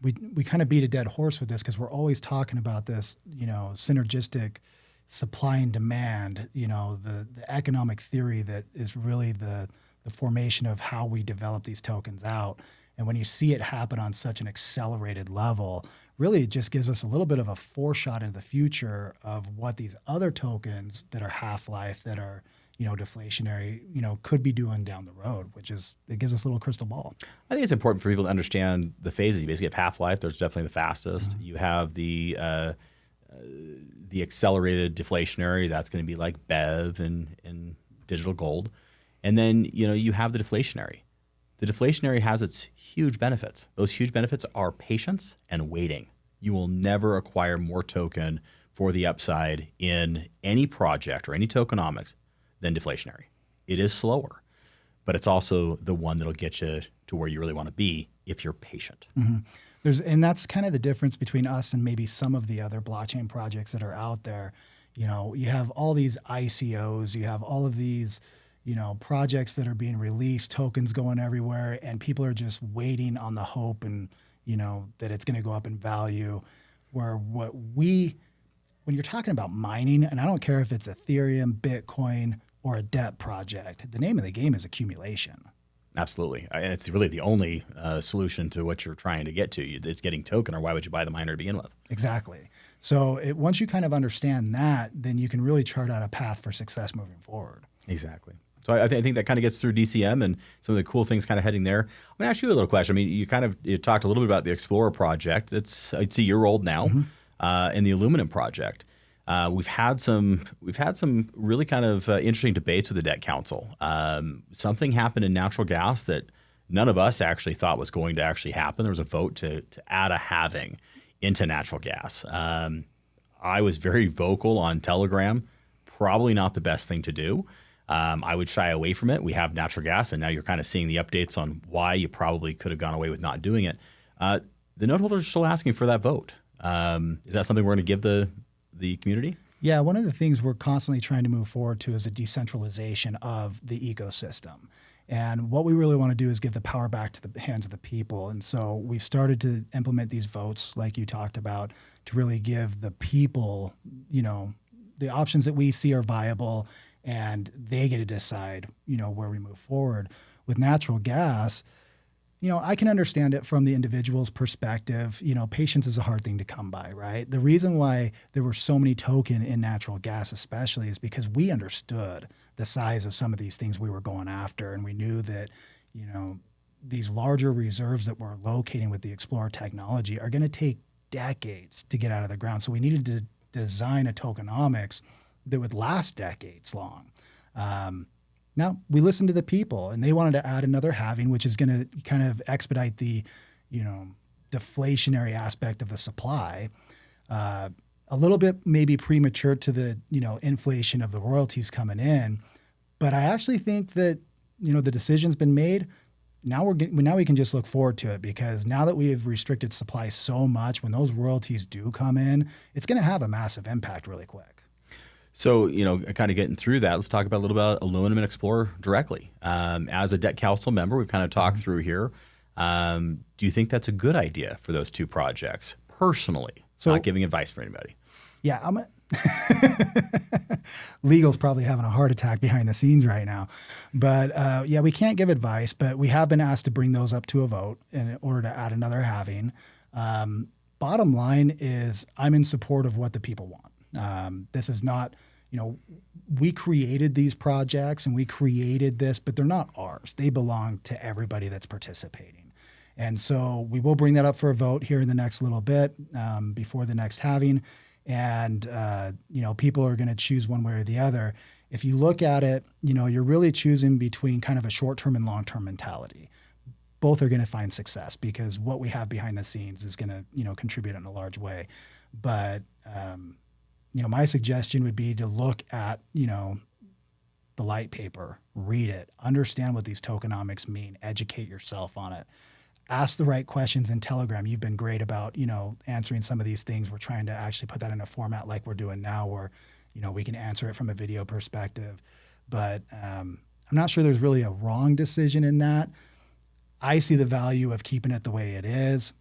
we kind of beat a dead horse with this because we're always talking about this, synergistic supply and demand, the economic theory that is really the formation of how we develop these tokens out. And when you see it happen on such an accelerated level, really it just gives us a little bit of a foreshot into the future of what these other tokens that are half-life, that are, deflationary, could be doing down the road, it gives us a little crystal ball. I think it's important for people to understand the phases. You basically have half-life. There's definitely the fastest. You have the accelerated deflationary. That's going to be like BEV and digital gold. And then, you have the deflationary. The deflationary has its huge benefits. Those huge benefits are patience and waiting. You will never acquire more token for the upside in any project or any tokenomics than deflationary. It is slower, but it's also the one that'll get you to where you really want to be if you're patient. And that's kind of the difference between us and maybe some of the other blockchain projects that are out there. You have all these ICOs, you have all of these, projects that are being released, tokens going everywhere, and people are just waiting on the hope and, that it's going to go up in value. When you're talking about mining, and I don't care if it's Ethereum, Bitcoin, or a debt project, the name of the game is accumulation. Absolutely. And it's really the only solution to what you're trying to get to. It's getting token, or why would you buy the miner to begin with? Exactly. So once you kind of understand that, then you can really chart out a path for success moving forward. Exactly. So I think that kind of gets through DCM and some of the cool things kind of heading there. I'm going to ask you a little question. I mean, you talked a little bit about the XPlr project. It's a year old now, and the aluminum project. We've had some really kind of interesting debates with the Debt Council. Something happened in natural gas that none of us actually thought was going to actually happen. There was a vote to add a halving into natural gas. I was very vocal on Telegram. Probably not the best thing to do. I would shy away from it. We have natural gas, and now you're kind of seeing the updates on why you probably could have gone away with not doing it. The note holders are still asking for that vote. Is that something we're going to give the community? Yeah, one of the things we're constantly trying to move forward to is the decentralization of the ecosystem. And what we really want to do is give the power back to the hands of the people. And so we've started to implement these votes, like you talked about, to really give the people, the options that we see are viable, and they get to decide, where we move forward. With natural gas, I can understand it from the individual's perspective. Patience is a hard thing to come by, right? The reason why there were so many token in natural gas especially is because we understood the size of some of these things we were going after. And we knew that, these larger reserves that we're locating with the XPlr technology are going to take decades to get out of the ground. So we needed to design a tokenomics that would last decades long. Now we listened to the people, and they wanted to add another halving, which is going to kind of expedite the, deflationary aspect of the supply. A little bit maybe premature to the, inflation of the royalties coming in, but I actually think that, the decision's been made. Now we can just look forward to it, because now that we have restricted supply so much, when those royalties do come in, it's going to have a massive impact really quick. So, kind of getting through that, let's talk about a little about Aluminum and XCORE directly. As a debt council member, we've kind of talked through here. Do you think that's a good idea for those two projects personally? So, not giving advice for anybody. Yeah, legal's probably having a heart attack behind the scenes right now. But we can't give advice, but we have been asked to bring those up to a vote in order to add another halving. Bottom line is I'm in support of what the people want. This is not, we created these projects and we created this, but they're not ours. They belong to everybody that's participating. And so we will bring that up for a vote here in the next little bit before the next halving. And, people are going to choose one way or the other. If you look at it, you're really choosing between kind of a short-term and long-term mentality. Both are going to find success because what we have behind the scenes is going to, contribute in a large way. But, my suggestion would be to look at, the light paper, read it, understand what these tokenomics mean, educate yourself on it. Ask the right questions in Telegram. You've been great about, answering some of these things. We're trying to actually put that in a format like we're doing now where, we can answer it from a video perspective. But I'm not sure there's really a wrong decision in that. I see the value of keeping it the way it is,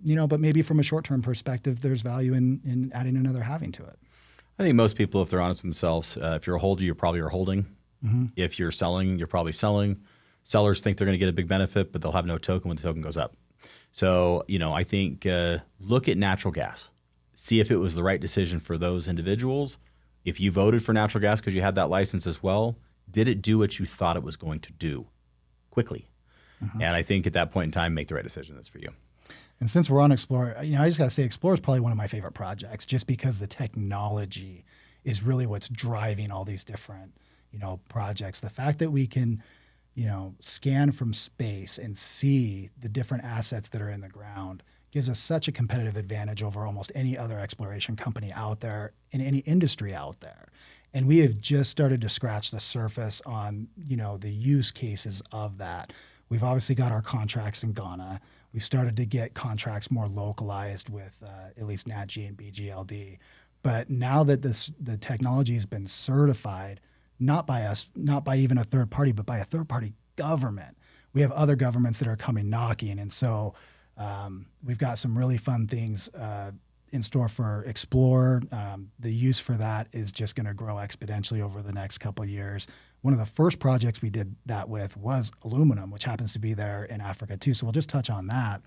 but maybe from a short-term perspective, there's value in adding another halving to it. I think most people, if they're honest with themselves, if you're a holder, you probably are holding. Mm-hmm. If you're selling, you're probably selling. Sellers think they're going to get a big benefit, but they'll have no token when the token goes up. So, I think look at natural gas. See if it was the right decision for those individuals. If you voted for natural gas because you had that license as well, did it do what you thought it was going to do quickly? Mm-hmm. And I think at that point in time, make the right decision that's for you. And since we're on XCORE, I just got to say XCORE is probably one of my favorite projects just because the technology is really what's driving all these different, projects. The fact that we can scan from space and see the different assets that are in the ground gives us such a competitive advantage over almost any other exploration company out there in any industry out there. And we have just started to scratch the surface on, the use cases of that. We've obviously got our contracts in Ghana. We've started to get contracts more localized with at least NatG and BGLD. But now that the technology has been certified, not by us, not by even a third party, but by a third party government. We have other governments that are coming knocking. And so we've got some really fun things in store for XPLR. The use for that is just going to grow exponentially over the next couple of years. One of the first projects we did that with was aluminum, which happens to be there in Africa too. So we'll just touch on that.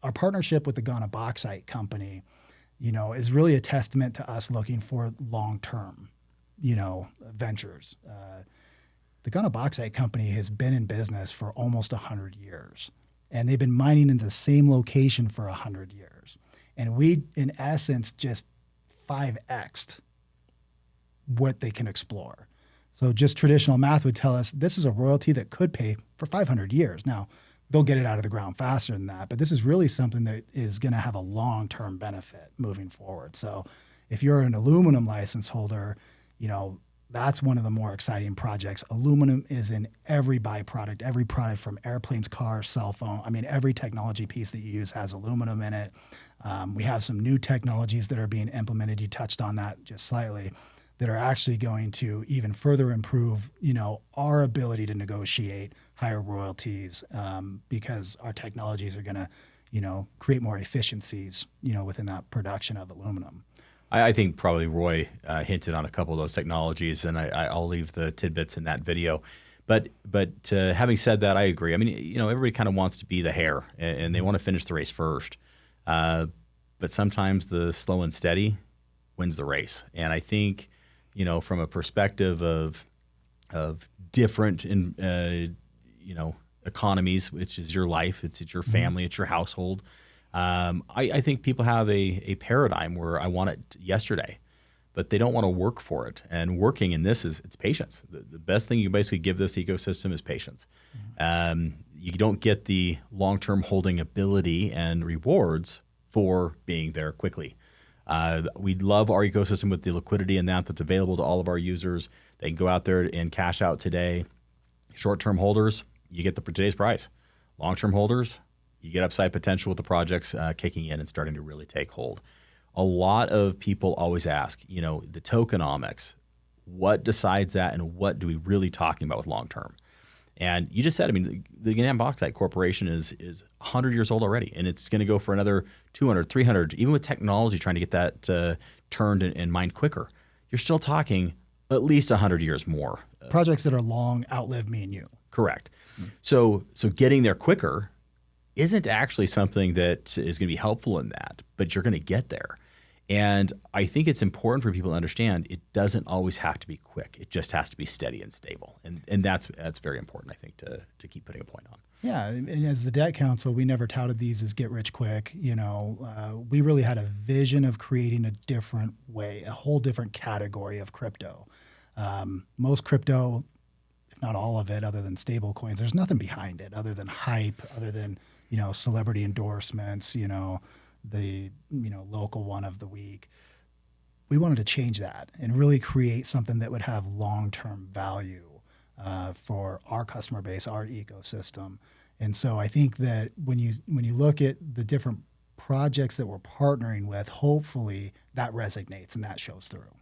Our partnership with the Ghana Bauxite Company, is really a testament to us looking for long-term ventures. The Ghana Bauxite Company has been in business for almost 100 years, and they've been mining in the same location for 100 years. And we, in essence, just 5x'd what they can explore. So just traditional math would tell us this is a royalty that could pay for 500 years. Now, they'll get it out of the ground faster than that, but this is really something that is going to have a long-term benefit moving forward. So if you're an aluminum license holder, that's one of the more exciting projects. Aluminum is in every byproduct, every product from airplanes, cars, cell phone. I mean, every technology piece that you use has aluminum in it. We have some new technologies that are being implemented. You touched on that just slightly, that are actually going to even further improve, our ability to negotiate higher royalties because our technologies are going to, create more efficiencies, within that production of aluminum. I think probably Roy hinted on a couple of those technologies, and I'll leave the tidbits in that video. But having said that, I agree. I mean, everybody kind of wants to be the hare, and they want to finish the race first. But sometimes the slow and steady wins the race. And I think, from a perspective of different, economies, which is your life, it's your family, it's your household. I think people have a paradigm where I want it yesterday, but they don't want to work for it. And working in this it's patience. The best thing you can basically give this ecosystem is patience. You don't get the long-term holding ability and rewards for being there quickly. We love our ecosystem with the liquidity and that's available to all of our users. They can go out there and cash out today. Short-term holders, you get today's price. Long-term holders, you get upside potential with the projects kicking in and starting to really take hold. A lot of people always ask, the tokenomics, what decides that and what do we really talking about with long-term? And you just said, the Ganam Bauxite Corporation is 100 years old already, and it's going to go for another 200, 300, even with technology trying to get that turned and mined quicker. You're still talking at least 100 years more. Projects that are long outlive me and you. Correct. So getting there quicker isn't actually something that is going to be helpful in that, but you're going to get there. And I think it's important for people to understand it doesn't always have to be quick. It just has to be steady and stable. And that's very important, I think, to keep putting a point on. Yeah, and as the Debt Council, we never touted these as get rich quick. We really had a vision of creating a different way, a whole different category of crypto. Most crypto, if not all of it, other than stable coins, there's nothing behind it other than hype, other than celebrity endorsements, the local one of the week. We wanted to change that and really create something that would have long-term value for our customer base, our ecosystem. And so I think that when you look at the different projects that we're partnering with, hopefully that resonates and that shows through.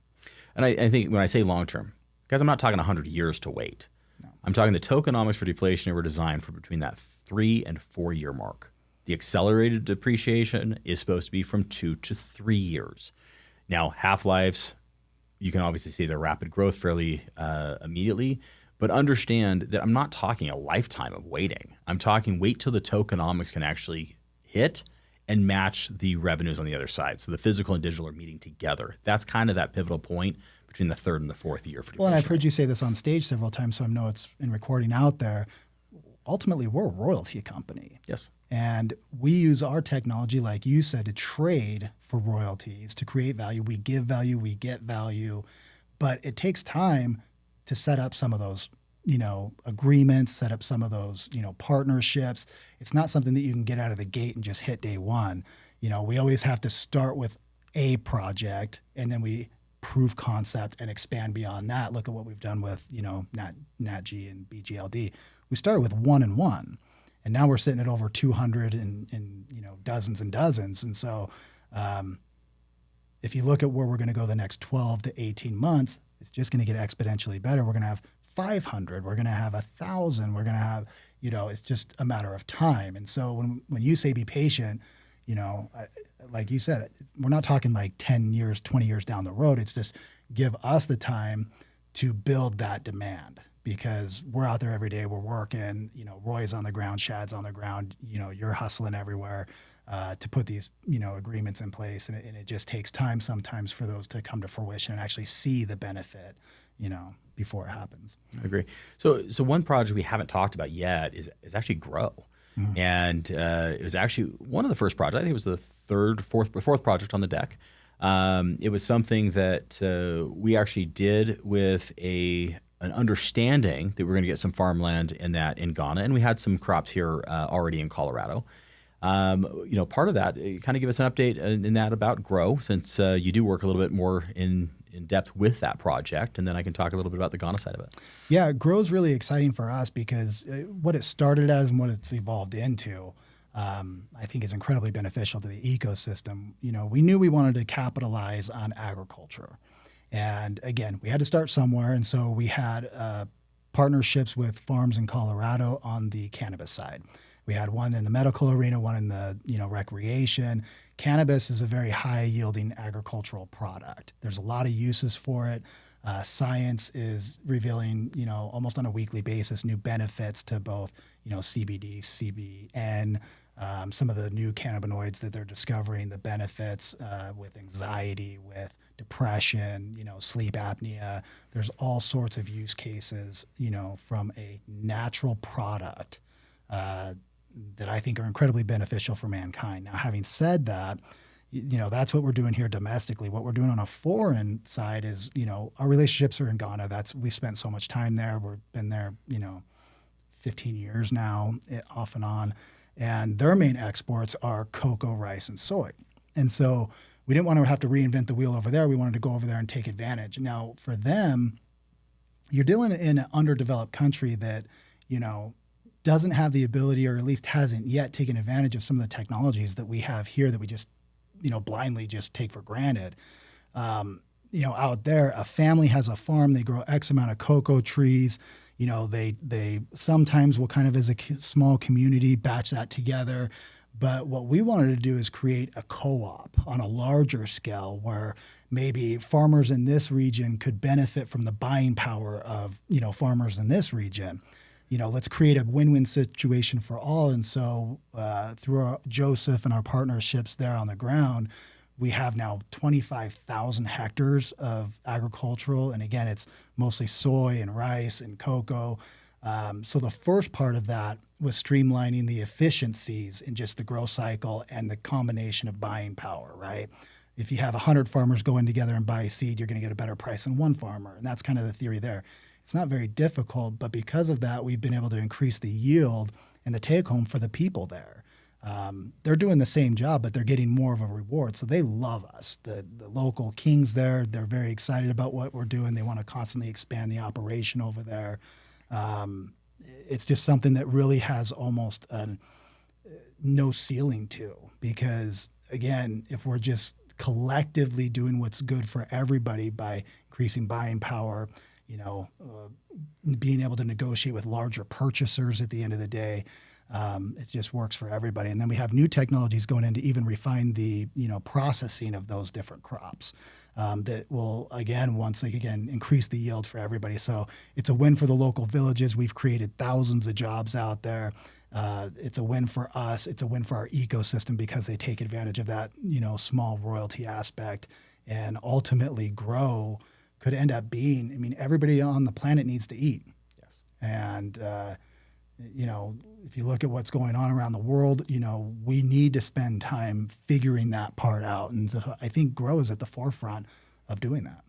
And I think when I say long-term, guys, I'm not talking 100 years to wait. No. I'm talking the tokenomics for deflation were designed for between that 3 and 4 year mark. The accelerated depreciation is supposed to be from 2 to 3 years. Now, half-lives, you can obviously see their rapid growth fairly immediately, but understand that I'm not talking a lifetime of waiting. I'm talking wait till the tokenomics can actually hit and match the revenues on the other side. So the physical and digital are meeting together. That's kind of that pivotal point between the third and the fourth year for deflation. Well, and I've heard you say this on stage several times, so I know it's in recording out there. Ultimately, we're a royalty company. Yes. And we use our technology, like you said, to trade for royalties, to create value. We give value, we get value. But it takes time to set up some of those, agreements, set up some of those, partnerships. It's not something that you can get out of the gate and just hit day one. We always have to start with a project and then we prove concept and expand beyond that. Look at what we've done with, NatG and BGLD. We started with 1 and 1, and now we're sitting at over 200 and dozens and dozens. And so if you look at where we're going to go the next 12 to 18 months, it's just going to get exponentially better. We're going to have 500. We're going to have 1,000. We're going to have, it's just a matter of time. And so when you say be patient, like you said, we're not talking like 10 years, 20 years down the road. It's just give us the time to build that demand. Because we're out there every day, we're working, Roy's on the ground, Shad's on the ground, you're hustling everywhere to put these, agreements in place. And it just takes time sometimes for those to come to fruition and actually see the benefit, before it happens. I agree. So one project we haven't talked about yet is actually Grow. Mm-hmm. And it was actually one of the first projects. I think it was the fourth project on the deck. It was something that we actually did with an understanding that we're going to get some farmland in Ghana, and we had some crops here already in Colorado. Part of that, kind of give us an update in that about Grow, since you do work a little bit more in depth with that project, and then I can talk a little bit about the Ghana side of it. Yeah, Grow is really exciting for us because what it started as and what it's evolved into, I think is incredibly beneficial to the ecosystem. We knew we wanted to capitalize on agriculture. And again, we had to start somewhere. And so we had partnerships with farms in Colorado on the cannabis side. We had one in the medical arena, one in the recreation. Cannabis is a very high yielding agricultural product. There's a lot of uses for it. Science is revealing, almost on a weekly basis, new benefits to both, CBD, CBN, some of the new cannabinoids that they're discovering, the benefits with anxiety, with depression, sleep apnea. There's all sorts of use cases, from a natural product that I think are incredibly beneficial for mankind. Now, having said that, that's what we're doing here domestically. What we're doing on a foreign side is, our relationships are in Ghana. We've spent so much time there. We've been there, 15 years now, off and on. And their main exports are cocoa, rice, and soy. And so we didn't want to have to reinvent the wheel over there. We wanted to go over there and take advantage. Now, for them, you're dealing in an underdeveloped country that, doesn't have the ability, or at least hasn't yet taken advantage of some of the technologies that we have here that we just, blindly just take for granted. Out there, a family has a farm, they grow X amount of cocoa trees. They sometimes will kind of, as a small community, batch that together. But what we wanted to do is create a co-op on a larger scale where maybe farmers in this region could benefit from the buying power of, farmers in this region. Let's create a win-win situation for all. And so through Joseph and our partnerships there on the ground, we have now 25,000 hectares of agricultural. And again, it's mostly soy and rice and cocoa. So the first part of that was streamlining the efficiencies in just the growth cycle and the combination of buying power, right? If you have 100 farmers going together and buy seed, you're going to get a better price than one farmer. And that's kind of the theory there. It's not very difficult, but because of that, we've been able to increase the yield and the take home for the people there. They're doing the same job, but they're getting more of a reward. So they love us. The local kings there, they're very excited about what we're doing. They want to constantly expand the operation over there. It's just something that really has almost no ceiling to, because again, if we're just collectively doing what's good for everybody by increasing buying power, being able to negotiate with larger purchasers at the end of the day, it just works for everybody. And then we have new technologies going in to even refine the, processing of those different crops that will, once again, increase the yield for everybody. So it's a win for the local villages. We've created thousands of jobs out there. It's a win for us. It's a win for our ecosystem because they take advantage of that, small royalty aspect, and ultimately grow could end up being, everybody on the planet needs to eat. Yes. And, if you look at what's going on around the world, we need to spend time figuring that part out. And so I think Grow is at the forefront of doing that.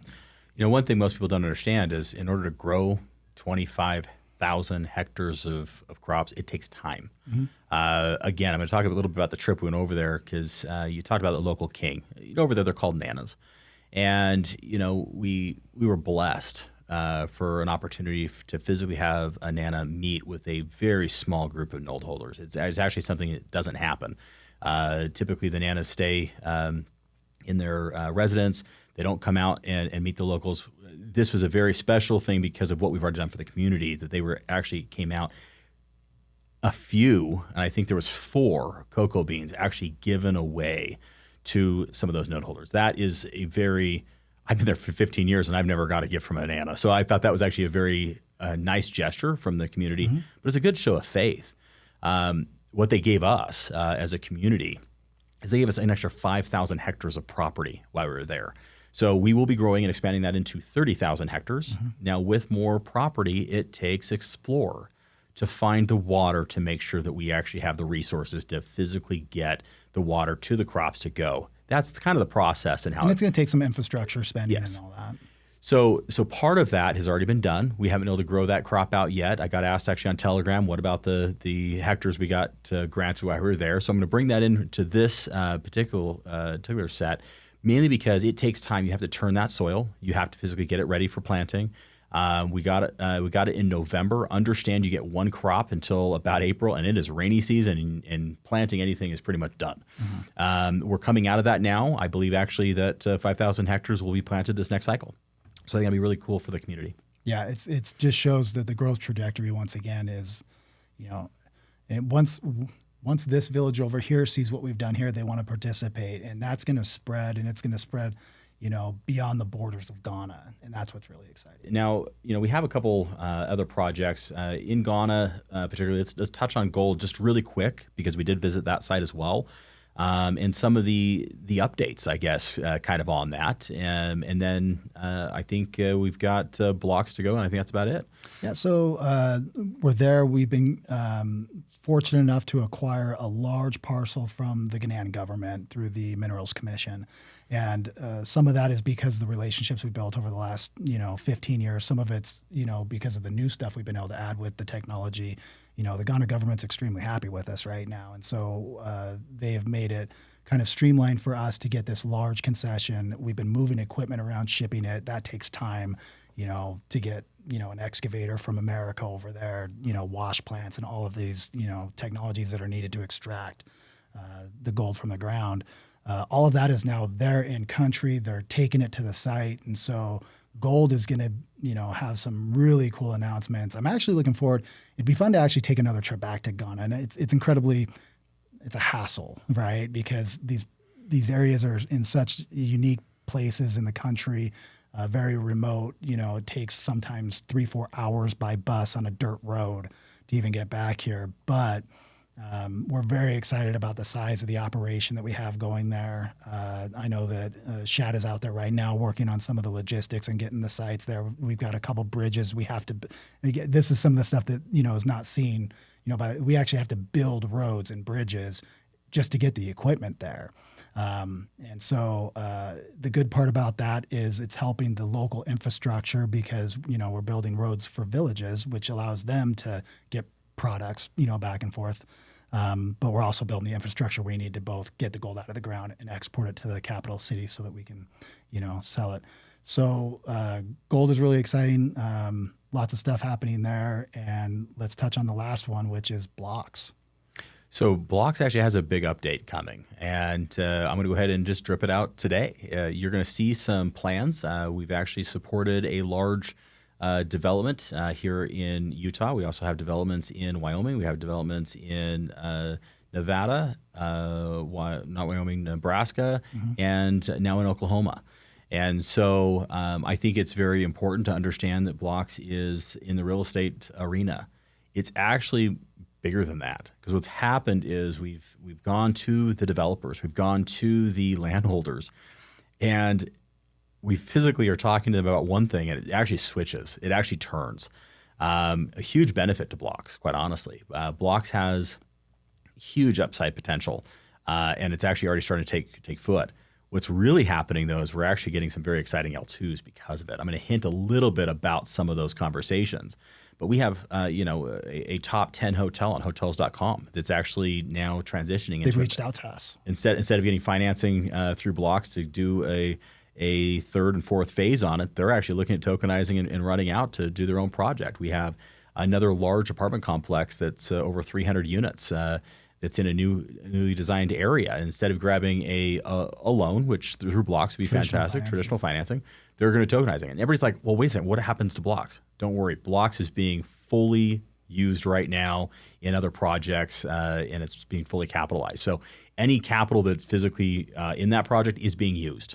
One thing most people don't understand is in order to grow 25,000 hectares of crops, it takes time. Mm-hmm. Again, I'm going to talk a little bit about the trip we went over there because you talked about the local king. Over there, they're called nanas. And, we were blessed for an opportunity to physically have a nana meet with a very small group of note holders. It's actually something that doesn't happen. Typically, the nanas stay in their residence. They don't come out and meet the locals. This was a very special thing because of what we've already done for the community, that they came out. A few, and I think there was 4 cocoa beans actually given away to some of those note holders. That is I've been there for 15 years and I've never got a gift from a nana. So I thought that was actually a very nice gesture from the community, mm-hmm. but it's a good show of faith. What they gave us as a community is they gave us an extra 5,000 hectares of property while we were there. So we will be growing and expanding that into 30,000 hectares. Mm-hmm. Now with more property, it takes XPlr to find the water to make sure that we actually have the resources to physically get the water to the crops to go. That's kind of the process and how. And it's going to take some infrastructure spending yes. and all that. So part of that has already been done. We haven't been able to grow that crop out yet. I got asked actually on Telegram, what about the hectares we got granted while we were there? So I'm going to bring that into this particular set, mainly because it takes time. You have to turn that soil. You have to physically get it ready for planting. We got it in November. Understand you get one crop until about April, and it is rainy season, and planting anything is pretty much done. Mm-hmm. We're coming out of that now. I believe actually that 5,000 hectares will be planted this next cycle. So I think that'll be really cool for the community. Yeah, it's just shows that the growth trajectory once again is, and once this village over here sees what we've done here, they want to participate, and that's going to spread, and it's going to spread beyond the borders of Ghana. And that's what's really exciting. Now, we have a couple other projects in Ghana, particularly. Let's touch on gold just really quick because we did visit that site as well. And some of the updates, I guess, kind of on that. And then I think we've got blox to go, and I think that's about it. Yeah, so we're there. We've been fortunate enough to acquire a large parcel from the Ghanaian government through the Minerals Commission. And some of that is because of the relationships we built over the last, 15 years. Some of it's, because of the new stuff we've been able to add with the technology. The Ghana government's extremely happy with us right now. And so they have made it kind of streamlined for us to get this large concession. We've been moving equipment around, shipping it. That takes time, to get, an excavator from America over there, wash plants and all of these, technologies that are needed to extract the gold from the ground. All of that is now there in country. They're taking it to the site. And so gold is going to, have some really cool announcements. I'm actually looking forward. It'd be fun to actually take another trip back to Ghana. And it's a hassle, right? Because these areas are in such unique places in the country, very remote. It takes sometimes 3-4 hours by bus on a dirt road to even get back here. But we're very excited about the size of the operation that we have going there. I know that Shad is out there right now working on some of the logistics and getting the sites there. We've got a couple bridges we have to. This is some of the stuff that is not seen. But we actually have to build roads and bridges just to get the equipment there. And so the good part about that is it's helping the local infrastructure because we're building roads for villages, which allows them to get products back and forth. But we're also building the infrastructure we need to both get the gold out of the ground and export it to the capital city so that we can, sell it. So gold is really exciting. Lots of stuff happening there. And let's touch on the last one, which is blox. So blox actually has a big update coming, and I'm going to go ahead and just drip it out today. You're going to see some plans. We've actually supported a large development here in Utah. We also have developments in Wyoming. We have developments in Nevada, not Wyoming, Nebraska, and now in Oklahoma. And so I think it's very important to understand that blox is in the real estate arena. It's actually bigger than that, because what's happened is we've gone to the developers, we've gone to the landholders, and we physically are talking to them about one thing, and it actually switches. It actually turns. A huge benefit to blox, quite honestly. Blox has huge upside potential, and it's actually already starting to take foot. What's really happening, though, is we're actually getting some very exciting L2s because of it. I'm going to hint a little bit about some of those conversations. But we have, a top 10 hotel on Hotels.com that's actually now transitioning. They've reached out to us. Instead of getting financing through blox to do a third and fourth phase on it, they're actually looking at tokenizing and running out to do their own project. We have another large apartment complex that's over 300 units that's in a newly designed area. Instead of grabbing a loan, which through blox would be fantastic, traditional financing, they're going to tokenize it. And everybody's like, well, wait a second, what happens to blox? Don't worry, blox is being fully used right now in other projects, and it's being fully capitalized. So any capital that's physically in that project is being used.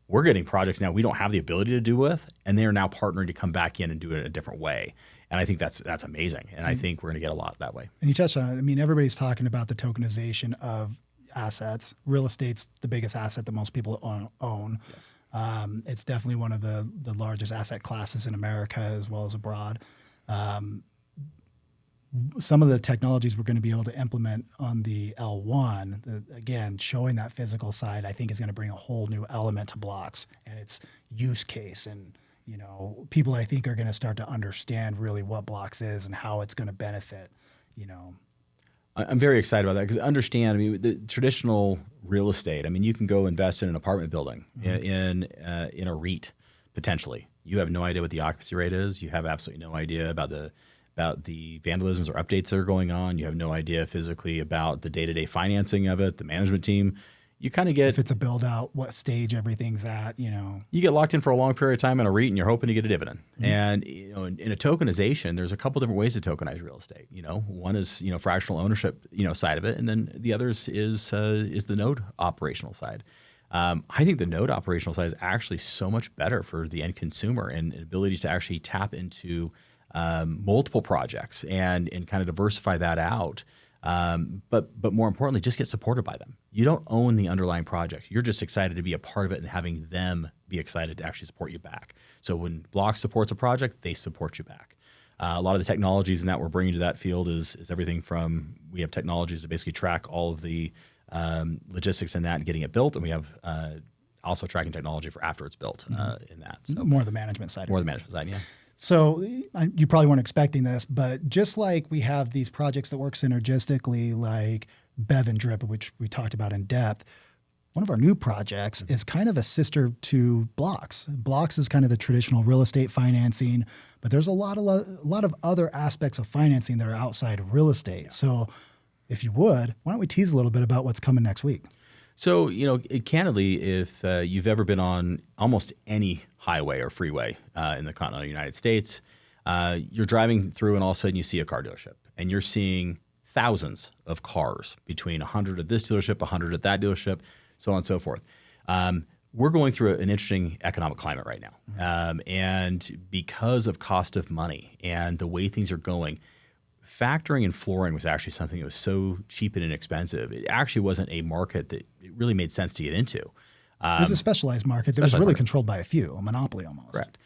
We're getting projects now we don't have the ability to do with, and they are now partnering to come back in and do it in a different way. And I think that's amazing. And I think we're going to get a lot that way. And you touched on it. I mean, everybody's talking about the tokenization of assets. Real estate's the biggest asset that most people own. Yes. It's definitely one of the largest asset classes in America as well as abroad. Some of the technologies we're going to be able to implement on the L1, again, showing that physical side, I think is going to bring a whole new element to blox and its use case. And, people I think are going to start to understand really what blox is and how it's going to benefit, I'm very excited about that because understand, the traditional real estate, you can go invest in an apartment building in a REIT potentially. You have no idea what the occupancy rate is. You have absolutely no idea about the vandalisms or updates that are going on. You have no idea physically about the day-to-day financing of it, the management team. You kind of get... If it's a build-out, what stage everything's at, You get locked in for a long period of time in a REIT and you're hoping to get a dividend. And, in a tokenization, there's a couple different ways to tokenize real estate. One is, fractional ownership, side of it. And then the others is the node operational side. I think the node operational side is actually so much better for the end consumer and ability to actually tap into multiple projects and kind of diversify that out. But more importantly, just get supported by them. You don't own the underlying project. You're just excited to be a part of it and having them be excited to actually support you back. So when blox supports a project, they support you back. A lot of the technologies in that we're bringing to that field is everything from, we have technologies to basically track all of the logistics in that and getting it built, and we have also tracking technology for after it's built in that. So more of the management side. More of the management side, yeah. So you probably weren't expecting this, but just like we have these projects that work synergistically, like Bev and Drip, which we talked about in depth, one of our new projects is kind of a sister to Blox. Blox is kind of the traditional real estate financing, but there's a lot of other aspects of financing that are outside of real estate. So if you would, why don't we tease a little bit about what's coming next week? So, candidly, if you've ever been on almost any highway or freeway in the continental United States, you're driving through and all of a sudden you see a car dealership and you're seeing thousands of cars, between 100 at this dealership, 100 at that dealership, so on and so forth. We're going through an interesting economic climate right now. And because of cost of money and the way things are going, factoring and flooring was actually something that was so cheap and inexpensive. It actually wasn't a market that it really made sense to get into. It was a specialized market that was really controlled by a few, a monopoly almost. Correct.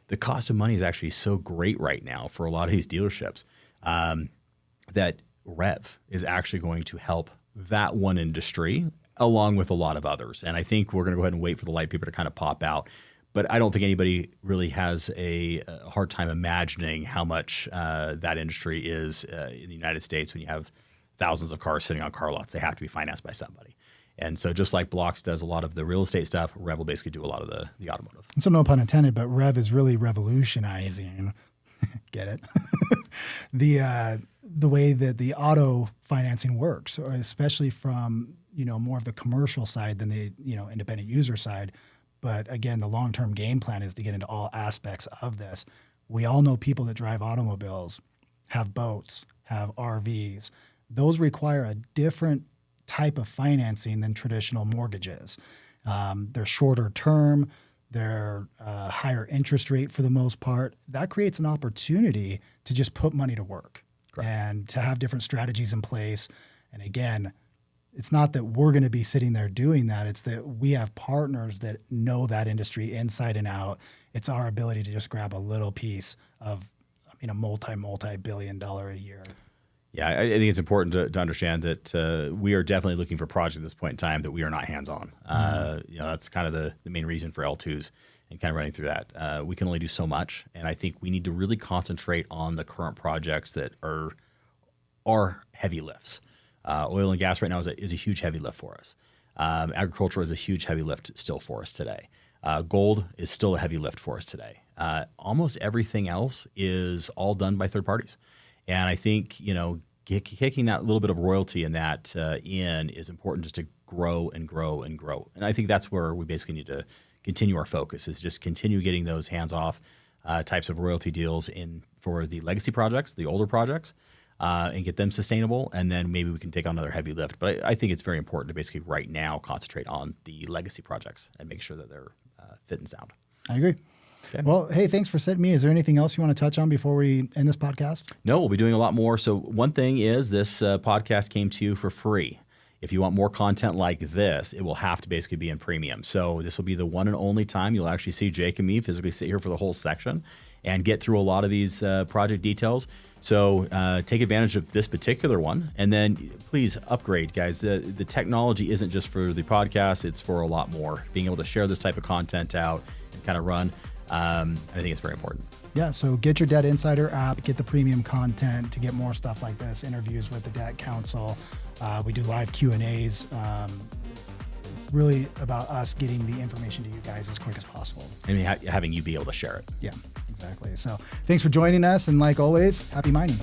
The cost of money is actually so great right now for a lot of these dealerships that REV is actually going to help that one industry along with a lot of others. And I think we're going to go ahead and wait for the light paper to kind of pop out. But I don't think anybody really has a hard time imagining how much that industry is in the United States. When you have thousands of cars sitting on car lots, they have to be financed by somebody. And so just like Blox does a lot of the real estate stuff, REV will basically do a lot of the automotive. So no pun intended, but REV is really revolutionizing, get it? The way that the auto financing works, or especially from more of the commercial side than the independent user side. But again, the long-term game plan is to get into all aspects of this. We all know people that drive automobiles, have boats, have RVs. Those require a different type of financing than traditional mortgages. They're shorter term, they're higher interest rate for the most part. That creates an opportunity to just put money to work. Correct. And to have different strategies in place. And again, it's not that we're going to be sitting there doing that. It's that we have partners that know that industry inside and out. It's our ability to just grab a little piece of, a multi-billion dollar a year. Yeah, I think it's important to understand that we are definitely looking for projects at this point in time that we are not hands-on. That's kind of the main reason for L2s and kind of running through that. We can only do so much, and I think we need to really concentrate on the current projects that are heavy lifts. Oil and gas right now is a huge heavy lift for us. Agriculture is a huge heavy lift still for us today. Gold is still a heavy lift for us today. Almost everything else is all done by third parties. And I think, kicking that little bit of royalty in that in is important, just to grow and grow and grow. And I think that's where we basically need to continue our focus, is just continue getting those hands-off types of royalty deals in for the legacy projects, the older projects, and get them sustainable, and then maybe we can take on another heavy lift. But I think it's very important to basically right now concentrate on the legacy projects and make sure that they're fit and sound. I agree. Okay. Well, hey, thanks for setting me. Is there anything else you want to touch on before we end this podcast? No, we'll be doing a lot more. So one thing is this podcast came to you for free. If you want more content like this, it will have to basically be in premium. So this will be the one and only time you'll actually see Jake and me physically sit here for the whole section and get through a lot of these project details. So take advantage of this particular one, and then please upgrade, guys. The technology isn't just for the podcast, it's for a lot more. Being able to share this type of content out and kind of run, I think it's very important. Yeah, so get your Debt Insider app, get the premium content to get more stuff like this, interviews with the Debt Council. We do live Q&As. It's really about us getting the information to you guys as quick as possible. And having you be able to share it. Yeah, exactly. So thanks for joining us. And like always, happy mining.